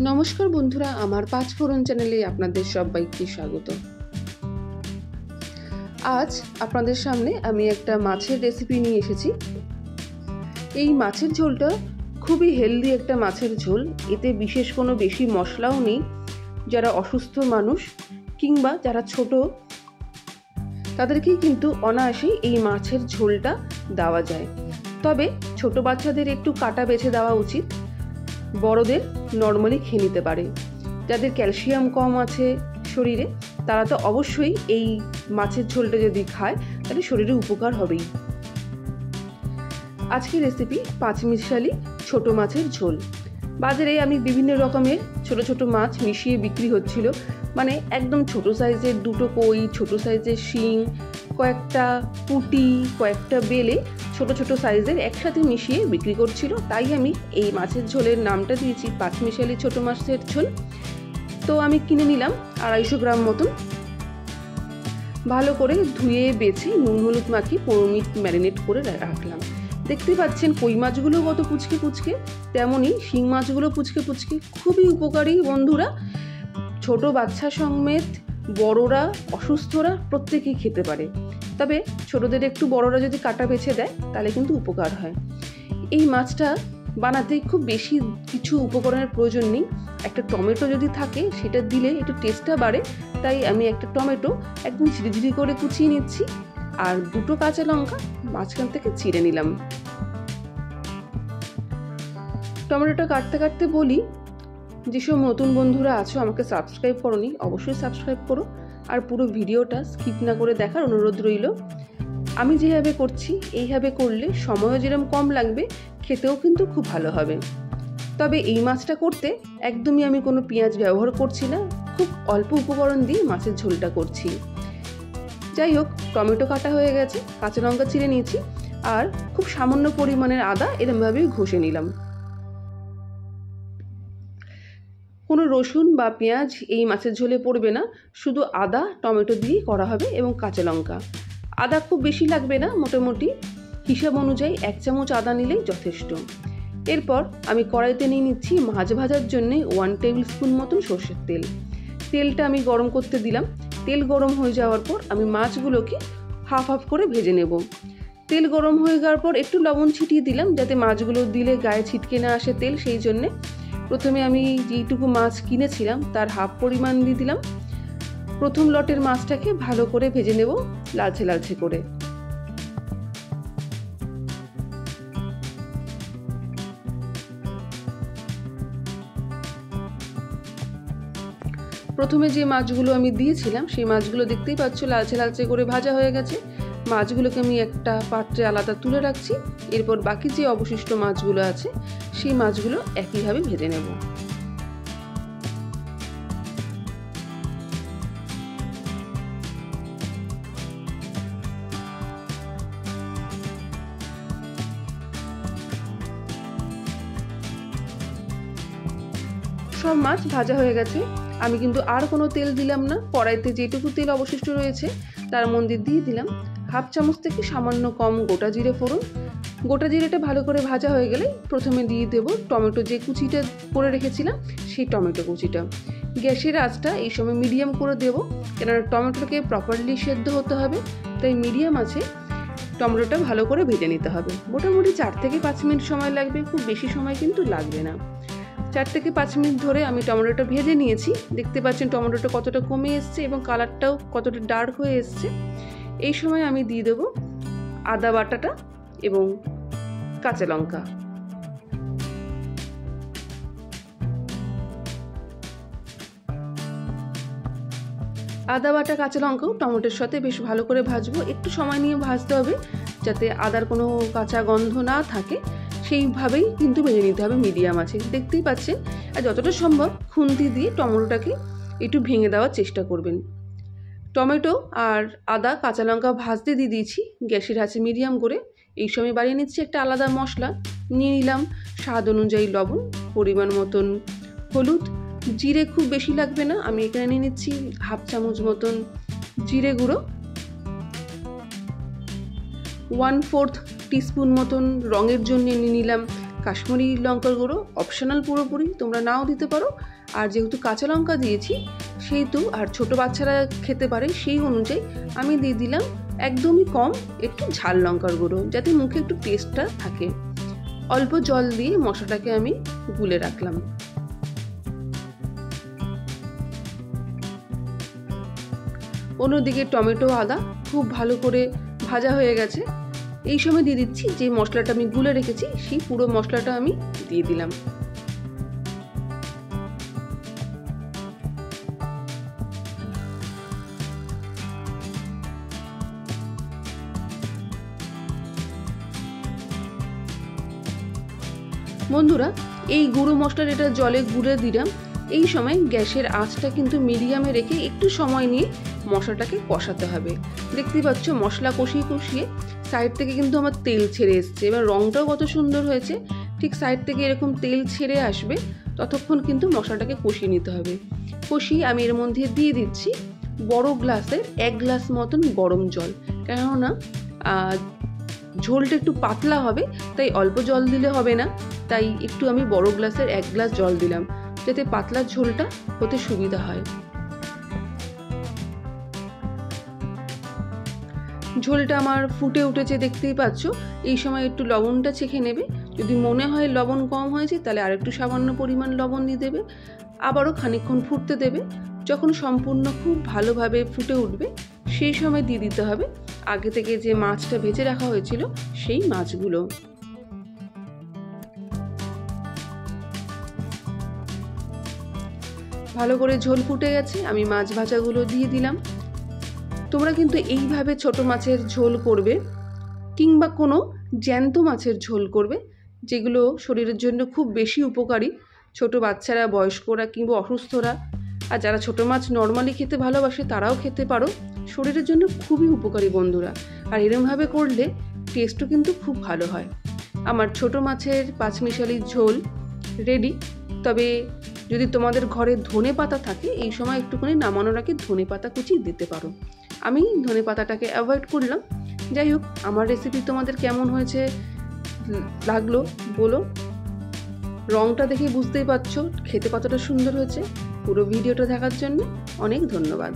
নমস্কার বন্ধুরা, আমার পাঁচফোড়ন চ্যানেলে আপনাদের সবাইকে স্বাগত। আজ আপনাদের সামনে আমি একটা মাছের রেসিপি নিয়ে এসেছি। এই মাছের ঝোলটা খুবই হেলদি একটা মাছের ঝোল। এতে বিশেষ কোনো বেশি মশলাও নেই। যারা অসুস্থ মানুষ কিংবা যারা ছোট তাদেরকেই কিন্তু অনায়াসেই এই মাছের ঝোলটা দেওয়া যায়। তবে ছোট বাচ্চাদের একটু কাটা বেছে দেওয়া উচিত, বড়দের নর্মালি খেয়ে নিতে পারে। যাদের ক্যালসিয়াম কম আছে শরীরে তারা তো অবশ্যই এই মাছের ঝোলটা যদি খায় তাহলে শরীরে উপকার হবেই। আজকের রেসিপি পাঁচমিশালি ছোট মাছের ঝোল। বাজারে আমি বিভিন্ন রকমের ছোট ছোট মাছ মিশিয়ে বিক্রি হচ্ছিল, মানে একদম ছোট সাইজের দুটো কই, ছোট সাইজের শিং, কয়েকটা পুঁটি, কয়েকটা বেলে ছোট ছোট সাইজের একসাথে মিশিয়ে বিক্রি করছিল। তাই আমি এই মাছের ঝোলের নামটা দিয়েছি পাঁচমিশালি ছোট মাছের ঝোল। তো আমি কিনে নিলাম 250 গ্রাম মতন। ভালো করে ধুয়ে বেছে নুন হলুদ মাখিয়ে 15 মিনিট ম্যারিনেট করে রাখলাম। দেখতে পাচ্ছেন কই মাছগুলো কত পুচকে পুচকে, তেমনই শিং মাছগুলো পুচকে পুচকে, খুবই উপকারী বন্ধুরা। ছোট বাচ্চা সমেত বড়রা, অসুস্থরা প্রত্যেকেই খেতে পারে। তবে ছোটদের একটু বড়রা যদি কাটা বেছে দেয় তাহলে কিন্তু উপকার হয়। এই মাছটা বানাতে খুব বেশি কিছু উপকরণের প্রয়োজন নেই। একটা টমেটো যদি থাকে সেটা দিলে একটু টেস্টটা বাড়ে। তাই আমি একটা টমেটো একদম ঝিরিঝিরি করে কুচিয়ে নিচ্ছি, আর দুটো কাঁচা লঙ্কা মাঝখান থেকে চিড়ে নিলাম। টমেটোটা কাটতে কাটতে বলি, যেসব নতুন বন্ধুরা আছো আমাকে সাবস্ক্রাইব করোনি, অবশ্যই সাবস্ক্রাইব করো, আর পুরো ভিডিওটা স্কিপ না করে দেখার অনুরোধ রইল। আমি যেভাবে করছি এইভাবে করলে সময়ও যেরকম কম লাগবে, খেতেও কিন্তু খুব ভালো হবে। তবে এই মাছটা করতে একদমই আমি কোনো পেঁয়াজ ব্যবহার করছি না, খুব অল্প উপকরণ দিয়ে মাছের ঝোলটা করছি। যাই হোক, টমেটো কাটা হয়ে গেছে, কাঁচা লঙ্কা চিড়ে নিয়েছি, আর খুব সামান্য পরিমাণের আদা এরমভাবে ঘষে নিলাম। কোনো রসুন বা পেঁয়াজ এই মাছের ঝোলে পড়বে না, শুধু আদা টমেটো দিয়েই করা হবে এবং কাঁচা লঙ্কা। আদা খুব বেশি লাগবে না, মোটামুটি হিসাব অনুযায়ী 1 চামচ আদা নিলেই যথেষ্ট। এরপর আমি কড়াইতে নিয়ে নিচ্ছি মাছ ভাজার জন্য 1 টেবিল স্পুন মতন সর্ষের তেল। তেলটা আমি গরম করতে দিলাম। তেল গরম হয়ে যাওয়ার পর আমি মাছগুলোকে হাফ হাফ করে ভেজে নেব। তেল গরম হয়ে যাওয়ার পর একটু লবণ ছিটিয়ে দিলাম, যাতে মাছগুলো দিলে গায়ে ছিটকে না আসে তেল, সেই জন্যে। প্রথমে আমি যেইটুকু মাছ কিনেছিলাম তার হাফ পরিমাণ দিয়ে দিলাম। প্রথম লটের মাছটাকে ভালো করে ভেজে নেব লালচে লালচে করে। প্রথমে যে মাছগুলো আমি দিয়েছিলাম সেই মাছগুলো দেখতেই পাচ্ছ লালচে লালচে করে ভাজা হয়ে গেছে। মাছগুলোকে আমি একটা পাত্রে আলাদা তুলে রাখছি। এরপর বাকি যে অবশিষ্ট মাছগুলো আছে সেই মাছগুলো একইভাবে ভেজে নেব। সব মাছ ভাজা হয়ে গেছে। আমি কিন্তু আর কোনো তেল দিলাম না। কড়াইতে যেটুকু তেল অবশিষ্ট রয়েছে তার মধ্যে দিয়ে দিলাম হাফ চামচ থেকে সামান্য কম গোটা জিরে ফোড়ন। গোটা জিরেটা ভালো করে ভাজা হয়ে গেলে প্রথমে দিয়ে দেব টমেটো, যে কুচিটা করে রেখেছিলাম সেই টমেটো কুচিটা। গ্যাসের আঁচটা এই সময় মিডিয়াম করে দেব, কেননা টমেটোটাকে প্রপারলি সেদ্ধ হতে হবে। তাই মিডিয়াম আছে টমেটোটা ভালো করে ভেজে নিতে হবে। মোটামুটি 4 থেকে 5 মিনিট সময় লাগবে, খুব বেশি সময় কিন্তু লাগবে না। 4 থেকে 5 মিনিট ধরে আমি টমেটোটা ভেজে নিয়েছি। দেখতে পাচ্ছেন টমেটোটা কতটা কমে এসছে এবং কালারটাও কতটা ডার্ক হয়ে এসছে। এই সময় আমি দিয়ে দেব আদা বাটাটা এবং কাঁচা লঙ্কা। আদা বাটা কাঁচা লঙ্কাও টমেটোর সাথে বেশ ভালো করে ভাজবো। একটু সময় নিয়ে ভাজতে হবে যাতে আদার কোনো কাঁচা গন্ধ না থাকে, সেইভাবেই কিন্তু ভেজে নিতে হবে মিডিয়াম আছে। দেখতেই পাচ্ছেন। আর যতটা সম্ভব খুন্তি দিয়ে টমেটোটাকে একটু ভেঙে দেওয়ার চেষ্টা করবেন। টমেটো আর আদা কাঁচা লঙ্কা ভাজতে দিয়ে দিয়েছি গ্যাসের আঁচে মিডিয়াম করে। এই সময় বানিয়ে নিচ্ছি একটা আলাদা মশলা। নিয়ে নিলাম স্বাদ অনুযায়ী লবণ, পরিমাণ মতন হলুদ, জিরে খুব বেশি লাগবে না, আমি এখানে নিয়ে নিচ্ছি হাফ চামচ মতন জিরে গুঁড়ো, 1/4 টিস্পুন মতন রঙের জন্য নিয়ে নিলাম কাশ্মীরি লঙ্কার গুঁড়ো অপশনাল পুরোপুরি, তোমরা নাও দিতে পারো। আর যেহেতু কাঁচা লঙ্কা দিয়েছি সেহেতু, আর ছোট বাচ্চারা খেতে পারে সেই অনুযায়ী আমি দিয়ে দিলাম একদমই কম একটু ঝাল লঙ্কার গুঁড়ো, যাতে মুখে একটু টেস্টটা থাকে। অল্প জল দিয়ে মশলাটাকে আমি গুলে রাখলাম। অন্যদিকে টমেটো আদা খুব ভালো করে ভাজা হয়ে গেছে। এই সময় দিয়ে দিচ্ছি যে মশলাটা আমি গুলে রেখেছি, সেই পুরো মশলাটা আমি দিয়ে দিলাম। বন্ধুরা, এই গুঁড়ো মশলার এটা জলে গুলে দিলাম। এই সময় গ্যাসের আঁচটা কিন্তু মিডিয়ামে রেখে একটু সময় নিয়ে মশলাটাকে কষাতে হবে। দেখতেই পাচ্ছ মশলা কষিয়ে কষিয়ে সাইড থেকে কিন্তু আমার তেল ছেড়ে এসছে। এবার রঙটাও কত সুন্দর হয়েছে। ঠিক সাইড থেকে এরকম তেল ছেড়ে আসবে ততক্ষণ কিন্তু মশলাটাকে কষিয়ে নিতে হবে। কষিয়ে আমি এর মধ্যে দিয়ে দিচ্ছি বড় গ্লাসের 1 গ্লাস মতন গরম জল। কেননা ঝোলটা একটু পাতলা হবে, তাই অল্প জল দিলে হবে না, তাই একটু আমি বড় গ্লাসের 1 গ্লাস জল দিলাম, যাতে পাতলা ঝোলটা হতে সুবিধা হয়। ঝোলটা আমার ফুটে উঠেছে দেখতেই পাচ্ছ। এই সময় একটু লবণটা চেখে নেবে। যদি মনে হয় লবণ কম হয়েছে তাহলে আর একটু সামান্য পরিমাণ লবণ দিয়ে দেবে। আবারও খানিকক্ষণ ফুটতে দেবে। যখন সম্পূর্ণ খুব ভালোভাবে ফুটে উঠবে সেই সময় দিয়ে দিতে হবে আগে থেকে যে মাছটা ভেজে রাখা হয়েছিল সেই মাছগুলো। ভালো করে ঝোল ফুটে গেছে, আমি মাছ ভাজাগুলো দিয়ে দিলাম। তোমরা কিন্তু এইভাবে ছোট মাছের ঝোল করবে, কিংবা কোনো জ্যান্ত মাছের ঝোল করবে, যেগুলো শরীরের জন্য খুব বেশি উপকারী। ছোট বাচ্চারা, বয়স্করা কিংবা অসুস্থরা, আর যারা ছোট মাছ নর্মালি খেতে ভালোবাসে তারাও খেতে পারো। শরীরের জন্য খুবই উপকারী বন্ধুরা। আর এরমভাবে করলে টেস্টও কিন্তু খুব ভালো হয়। আমার ছোট মাছের পাঁচমিশালি ঝোল রেডি। তবে যদি তোমাদের ঘরে ধনে পাতা থাকে এই সময় একটুখানি নামানোর আগে ধনে পাতা কুচি দিতে পারো। আমি ধনে পাতাটাকে অ্যাভয়েড করলাম। যাই হোক, আমার রেসিপি তোমাদের কেমন হয়েছে লাগলো বলো। রংটা দেখে বুঝতেই পারছো খেতে কতটা সুন্দর হয়েছে। পুরো ভিডিওটা দেখার জন্য অনেক ধন্যবাদ।